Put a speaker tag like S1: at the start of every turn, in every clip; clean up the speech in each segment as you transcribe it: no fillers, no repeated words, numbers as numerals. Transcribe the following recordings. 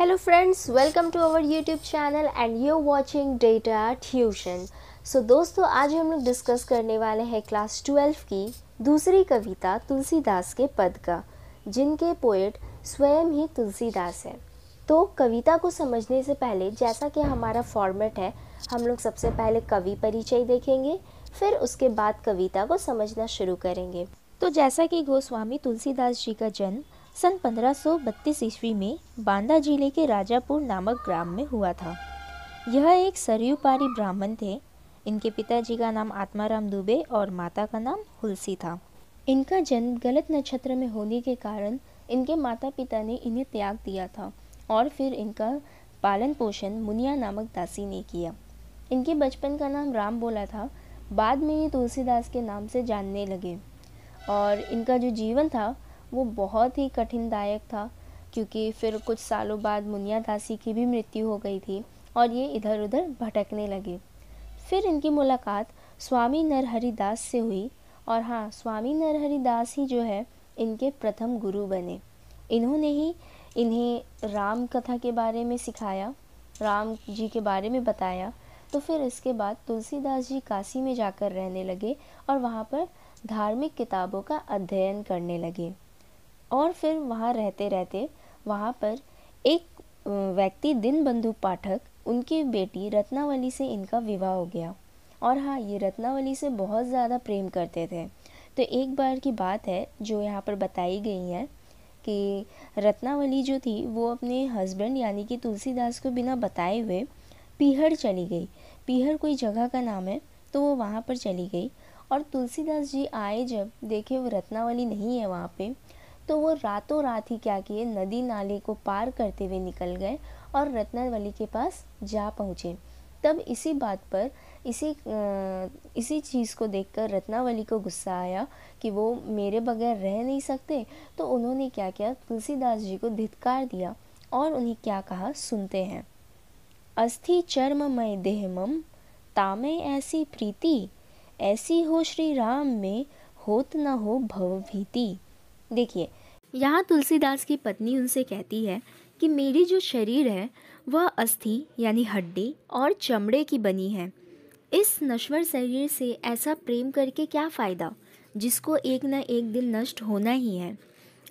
S1: Hello friends, welcome to our YouTube channel and you're watching Data Tuition. दोस्तों आज हम लोग डिस्कस करने वाले हैं क्लास 12 की दूसरी कविता तुलसीदास के पद का, जिनके पोएट स्वयं ही तुलसीदास है। तो कविता को समझने से पहले जैसा कि हमारा फॉर्मेट है, हम लोग सबसे पहले कवि परिचय देखेंगे, फिर उसके बाद कविता को समझना शुरू करेंगे। तो जैसा कि गोस्वामी तुलसीदास जी का जन्म सन 1532 ईस्वी में बांदा जिले के राजापुर नामक ग्राम में हुआ था। यह एक सरयू पारी ब्राह्मण थे। इनके पिताजी का नाम आत्माराम दुबे और माता का नाम हुलसी था। इनका जन्म गलत नक्षत्र में होने के कारण इनके माता पिता ने इन्हें त्याग दिया था और फिर इनका पालन पोषण मुनिया नामक दासी ने किया। इनके बचपन का नाम राम बोला था, बाद में ये तुलसीदास के नाम से जानने लगे। और इनका जो जीवन था वो बहुत ही कठिनदायक था, क्योंकि फिर कुछ सालों बाद मुनिया दासी की भी मृत्यु हो गई थी और ये इधर उधर भटकने लगे। फिर इनकी मुलाकात स्वामी नरहरि दास से हुई और हाँ, स्वामी नरहरि दास ही जो है इनके प्रथम गुरु बने। इन्होंने ही इन्हें राम कथा के बारे में सिखाया, राम जी के बारे में बताया। तो फिर इसके बाद तुलसीदास जी काशी में जाकर रहने लगे और वहाँ पर धार्मिक किताबों का अध्ययन करने लगे। और फिर वहाँ रहते रहते वहाँ पर एक व्यक्ति दीनबंधु पाठक, उनकी बेटी रत्नावली से इनका विवाह हो गया। और हाँ, ये रत्नावली से बहुत ज़्यादा प्रेम करते थे। तो एक बार की बात है जो यहाँ पर बताई गई है कि रत्नावली जो थी वो अपने हस्बैंड यानी कि तुलसीदास को बिना बताए हुए पीहर चली गई। पीहर कोई जगह का नाम है, तो वो वहाँ पर चली गई। और तुलसीदास जी आए, जब देखे वो रत्नावली नहीं है वहाँ पे, तो वो रातों रात ही क्या किए, नदी नाले को पार करते हुए निकल गए और रत्नावली के पास जा पहुँचे। तब इसी बात पर इसी चीज़ को देखकर रत्नावली को गुस्सा आया कि वो मेरे बगैर रह नहीं सकते। तो उन्होंने क्या किया, तुलसीदास जी को धिक्कार दिया और उन्हें क्या कहा, सुनते हैं। अस्थि चर्ममय देह मम तामे ऐसी प्रीति, ऐसी हो श्री राम में होत न हो भव भीति। देखिए, यहाँ तुलसीदास की पत्नी उनसे कहती है कि मेरी जो शरीर है वह अस्थि यानी हड्डी और चमड़े की बनी है। इस नश्वर शरीर से ऐसा प्रेम करके क्या फ़ायदा, जिसको एक न एक दिन नष्ट होना ही है।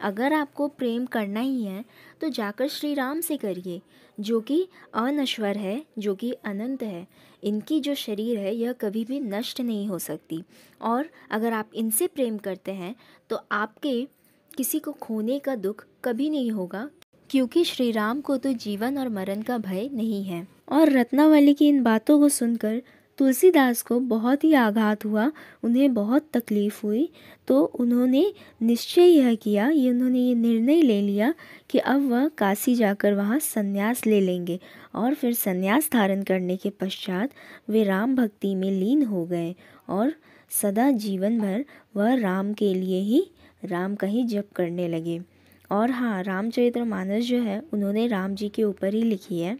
S1: अगर आपको प्रेम करना ही है तो जाकर श्री राम से करिए, जो कि अनश्वर है, जो कि अनंत है। इनकी जो शरीर है यह कभी भी नष्ट नहीं हो सकती। और अगर आप इनसे प्रेम करते हैं तो आपके किसी को खोने का दुख कभी नहीं होगा, क्योंकि श्री राम को तो जीवन और मरण का भय नहीं है। और रत्नावली की इन बातों को सुनकर तुलसीदास को बहुत ही आघात हुआ, उन्हें बहुत तकलीफ़ हुई। तो उन्होंने निश्चय यह किया, उन्होंने ये निर्णय ले लिया कि अब वह काशी जाकर वहाँ संन्यास ले लेंगे। और फिर संन्यास धारण करने के पश्चात वे राम भक्ति में लीन हो गए और सदा जीवन भर वह राम के लिए ही राम का ही जप करने लगे। और हाँ, रामचरितमानस जो है उन्होंने राम जी के ऊपर ही लिखी है।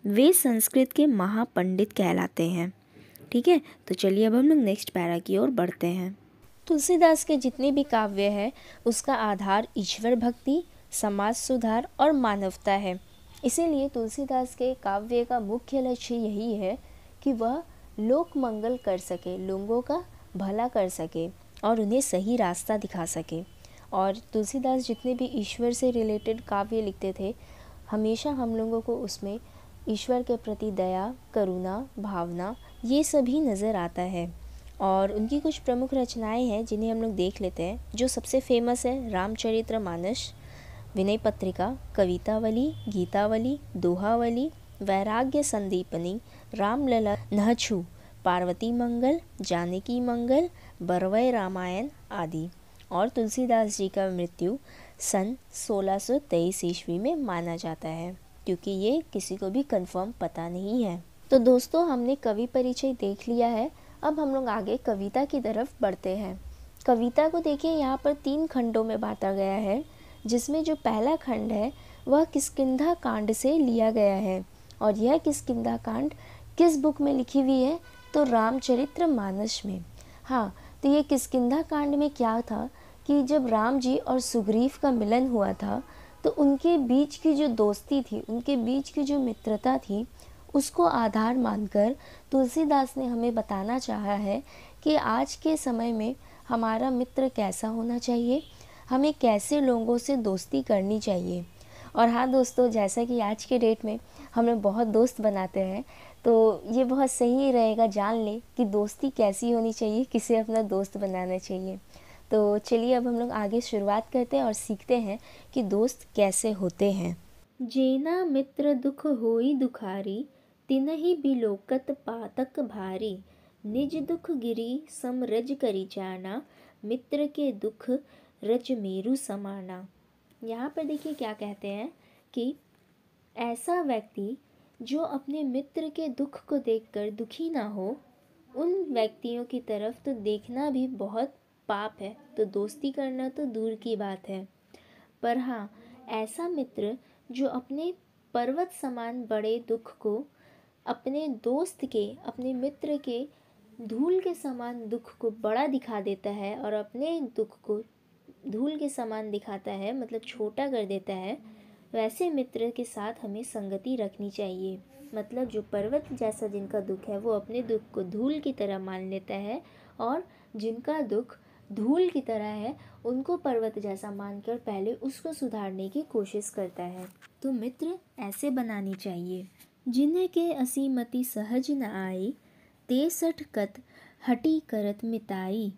S1: वे संस्कृत के महापंडित कहलाते हैं। ठीक है, तो चलिए अब हम लोग नेक्स्ट पैरा की ओर बढ़ते हैं। तुलसीदास के जितने भी काव्य है उसका आधार ईश्वर भक्ति, समाज सुधार और मानवता है। इसीलिए तुलसीदास के काव्य का मुख्य लक्ष्य यही है कि वह लोक मंगल कर सके, लोगों का भला कर सके और उन्हें सही रास्ता दिखा सके। और तुलसीदास जितने भी ईश्वर से रिलेटेड काव्य लिखते थे, हमेशा हम लोगों को उसमें ईश्वर के प्रति दया, करुणा, भावना ये सभी नज़र आता है। और उनकी कुछ प्रमुख रचनाएं हैं जिन्हें हम लोग देख लेते हैं। जो सबसे फेमस है रामचरितमानस, विनय पत्रिका, कवितावली, गीतावली, दोहावली, वैराग्य संदीपनी, रामलला नहछु, पार्वती मंगल, जानकी मंगल, बरवय रामायण आदि। और तुलसीदास जी का मृत्यु सन 1623 ईस्वी में माना जाता है, क्योंकि ये किसी को भी कंफर्म पता नहीं है। तो दोस्तों, हमने कवि परिचय देख लिया है। अब हम लोग आगे कविता की तरफ बढ़ते हैं। कविता को देखिए, यहाँ पर 3 खंडों में बांटा गया है, जिसमें जो पहला खंड है वह किष्किंधा कांड से लिया गया है। और यह किष्किंधा कांड किस बुक में लिखी हुई है, तो रामचरितमानस में। हाँ, तो ये किष्किंधा कांड में क्या था कि जब राम जी और सुग्रीव का मिलन हुआ था, तो उनके बीच की जो दोस्ती थी, उनके बीच की जो मित्रता थी, उसको आधार मानकर तुलसीदास ने हमें बताना चाहा है कि आज के समय में हमारा मित्र कैसा होना चाहिए, हमें कैसे लोगों से दोस्ती करनी चाहिए। और हाँ दोस्तों, जैसा कि आज के डेट में हम लोग बहुत दोस्त बनाते हैं, तो ये बहुत सही रहेगा जान लें कि दोस्ती कैसी होनी चाहिए, किसे अपना दोस्त बनाना चाहिए। तो चलिए अब हम लोग आगे शुरुआत करते हैं और सीखते हैं कि दोस्त कैसे होते हैं। जेना मित्र दुख होई दुखारी, तिनहि बिलोकत पातक भारी। निज दुख गिरी सम रज करी जाना, मित्र के दुख रज मेरु समाना। यहाँ पर देखिए क्या कहते हैं कि ऐसा व्यक्ति जो अपने मित्र के दुख को देखकर दुखी ना हो, उन व्यक्तियों की तरफ तो देखना भी बहुत पाप है, तो दोस्ती करना तो दूर की बात है। पर हाँ, ऐसा मित्र जो अपने पर्वत समान बड़े दुख को अपने दोस्त के, अपने मित्र के धूल के समान दुख को बड़ा दिखा देता है और अपने दुख को धूल के समान दिखाता है, मतलब छोटा कर देता है, वैसे मित्र के साथ हमें संगति रखनी चाहिए। मतलब जो पर्वत जैसा जिनका दुख है वो अपने दुख को धूल की तरह मान लेता है, और जिनका दुख धूल की तरह है उनको पर्वत जैसा मानकर पहले उसको सुधारने की कोशिश करता है। तो मित्र ऐसे बनानी चाहिए। जिन्हें के असीमति सहज न आई, ते सठ कत हटी करत मिताई।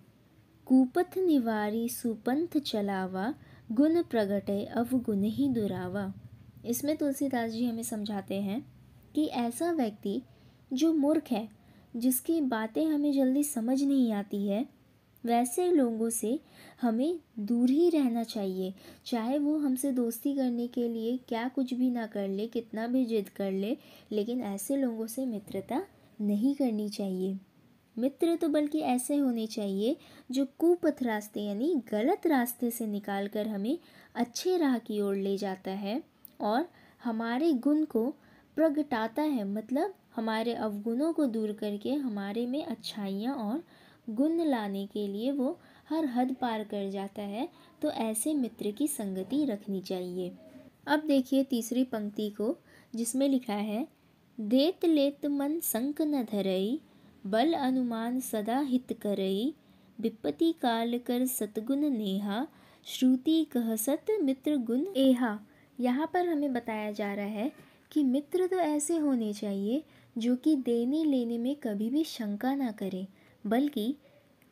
S1: कूपथ निवारी सुपंथ चलावा, गुण प्रगटे अवगुण ही दुरावा। इसमें तुलसीदास जी हमें समझाते हैं कि ऐसा व्यक्ति जो मूर्ख है, जिसकी बातें हमें जल्दी समझ नहीं आती है, वैसे लोगों से हमें दूर ही रहना चाहिए। चाहे वो हमसे दोस्ती करने के लिए क्या कुछ भी ना कर ले, कितना भी जिद कर ले, लेकिन ऐसे लोगों से मित्रता नहीं करनी चाहिए। मित्र तो बल्कि ऐसे होने चाहिए जो कुपथ रास्ते यानी गलत रास्ते से निकाल कर हमें अच्छे राह की ओर ले जाता है और हमारे गुण को प्रगटाता है, मतलब हमारे अवगुणों को दूर करके हमारे में अच्छाइयाँ और गुण लाने के लिए वो हर हद पार कर जाता है। तो ऐसे मित्र की संगति रखनी चाहिए। अब देखिए तीसरी पंक्ति को, जिसमें लिखा है, देत लेत मन संक न धरई, बल अनुमान सदा हित करई। विपत्ति काल कर सतगुण नेहा, श्रुति कह सत मित्र गुण एहा। यहाँ पर हमें बताया जा रहा है कि मित्र तो ऐसे होने चाहिए जो कि देने लेने में कभी भी शंका ना करें, बल्कि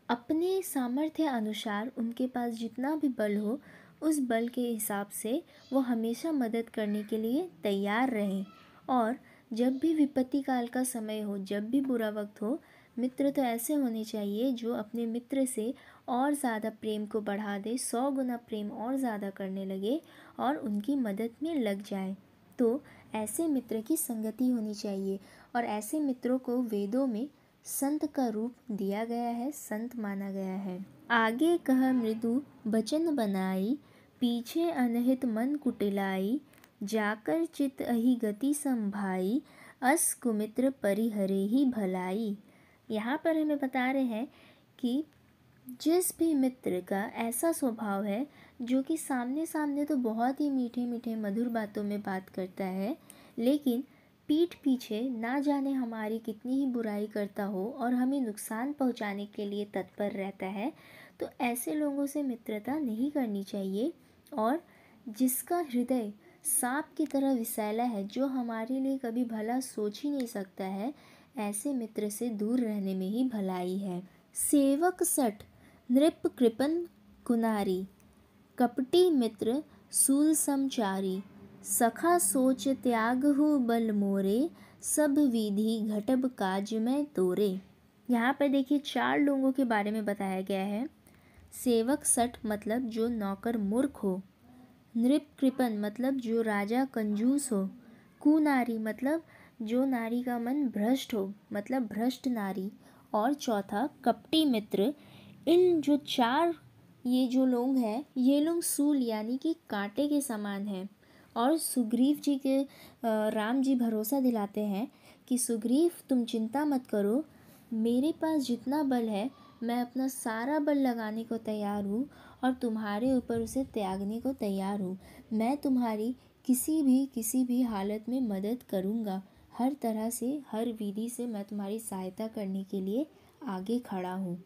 S1: अपने सामर्थ्य अनुसार उनके पास जितना भी बल हो उस बल के हिसाब से वो हमेशा मदद करने के लिए तैयार रहें। और जब भी विपत्ति काल का समय हो, जब भी बुरा वक्त हो, मित्र तो ऐसे होने चाहिए जो अपने मित्र से और ज़्यादा प्रेम को बढ़ा दे, 100 गुना प्रेम और ज़्यादा करने लगे और उनकी मदद में लग जाए। तो ऐसे मित्र की संगति होनी चाहिए। और ऐसे मित्रों को वेदों में संत का रूप दिया गया है, संत माना गया है। आगे कह मृदु बचन बनाई, पीछे अनहित मन कुटिलाई। जाकर चित अहि गति संभाई, अस कुमित्र परिहरे ही भलाई। यहाँ पर हमें बता रहे हैं कि जिस भी मित्र का ऐसा स्वभाव है जो कि सामने सामने तो बहुत ही मीठे मीठे मधुर बातों में बात करता है, लेकिन पीठ पीछे ना जाने हमारी कितनी ही बुराई करता हो और हमें नुकसान पहुंचाने के लिए तत्पर रहता है, तो ऐसे लोगों से मित्रता नहीं करनी चाहिए। और जिसका हृदय सांप की तरह विषैला है, जो हमारे लिए कभी भला सोच ही नहीं सकता है, ऐसे मित्र से दूर रहने में ही भलाई है। सेवक सठ नृप कृपन कुनारी, कपटी मित्र सूल समचारी। सखा सोच त्यागहु बल मोरे, सब विधि घटब काज में तोरे। यहाँ पर देखिए 4 लोगों के बारे में बताया गया है। सेवक सठ मतलब जो नौकर मूर्ख हो, नृप कृपन मतलब जो राजा कंजूस हो, कुनारी मतलब जो नारी का मन भ्रष्ट हो, मतलब भ्रष्ट नारी, और चौथा कपटी मित्र। इन जो 4 ये जो लोग हैं, ये लोग सूल यानी कि कांटे के समान हैं। और सुग्रीव जी के राम जी भरोसा दिलाते हैं कि सुग्रीव तुम चिंता मत करो, मेरे पास जितना बल है मैं अपना सारा बल लगाने को तैयार हूँ और तुम्हारे ऊपर उसे त्यागने को तैयार हूँ। मैं तुम्हारी किसी भी हालत में मदद करूँगा। हर तरह से, हर विधि से मैं तुम्हारी सहायता करने के लिए आगे खड़ा हूँ।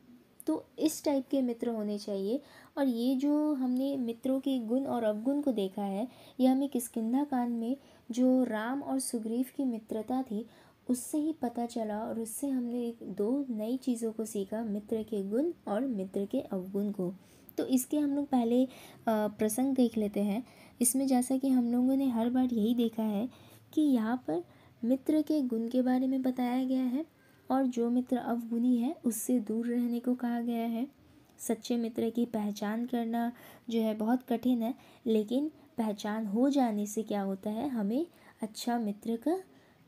S1: तो इस टाइप के मित्र होने चाहिए। और ये जो हमने मित्रों के गुण और अवगुण को देखा है, यह हमें किष्किंधा कांड में जो राम और सुग्रीव की मित्रता थी उससे ही पता चला, और उससे हमने दो नई चीज़ों को सीखा, मित्र के गुण और मित्र के अवगुण को। तो इसके हम लोग पहले प्रसंग देख लेते हैं। इसमें जैसा कि हम लोगों ने हर बार यही देखा है कि यहाँ पर मित्र के गुण के बारे में बताया गया है और जो मित्र अवगुणी है उससे दूर रहने को कहा गया है। सच्चे मित्र की पहचान करना जो है बहुत कठिन है, लेकिन पहचान हो जाने से क्या होता है, हमें अच्छा मित्र का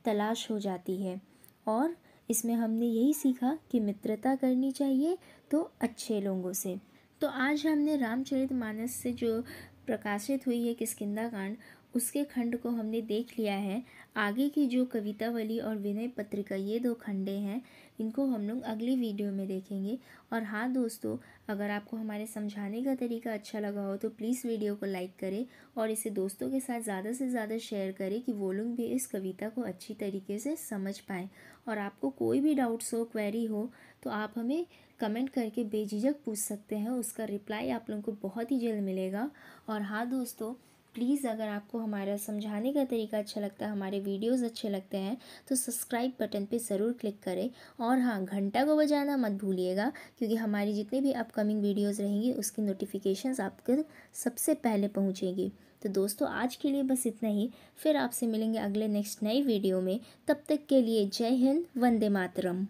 S1: तलाश हो जाती है। और इसमें हमने यही सीखा कि मित्रता करनी चाहिए तो अच्छे लोगों से। तो आज हमने रामचरितमानस से जो प्रकाशित हुई है किष्किंधा कांड, उसके खंड को हमने देख लिया है। आगे की जो कवितावली और विनय पत्रिका, ये दो खंडे हैं, इनको हम लोग अगली वीडियो में देखेंगे। और हाँ दोस्तों, अगर आपको हमारे समझाने का तरीका अच्छा लगा हो तो प्लीज़ वीडियो को लाइक करें और इसे दोस्तों के साथ ज़्यादा से ज़्यादा शेयर करें कि वो लोग भी इस कविता को अच्छी तरीके से समझ पाएँ। और आपको कोई भी डाउट्स हो, क्वेरी हो, तो आप हमें कमेंट करके बेझिझक पूछ सकते हैं। उसका रिप्लाई आप लोगों को बहुत ही जल्द मिलेगा। और हाँ दोस्तों, प्लीज़ अगर आपको हमारा समझाने का तरीका अच्छा लगता है, हमारे वीडियोस अच्छे लगते हैं, तो सब्सक्राइब बटन पे ज़रूर क्लिक करें। और हाँ, घंटा को बजाना मत भूलिएगा, क्योंकि हमारी जितनी भी अपकमिंग वीडियोस रहेंगी उसकी नोटिफिकेशंस आपको सबसे पहले पहुँचेंगी। तो दोस्तों, आज के लिए बस इतना ही। फिर आपसे मिलेंगे अगले नेक्स्ट नई वीडियो में। तब तक के लिए जय हिंद, वंदे मातरम।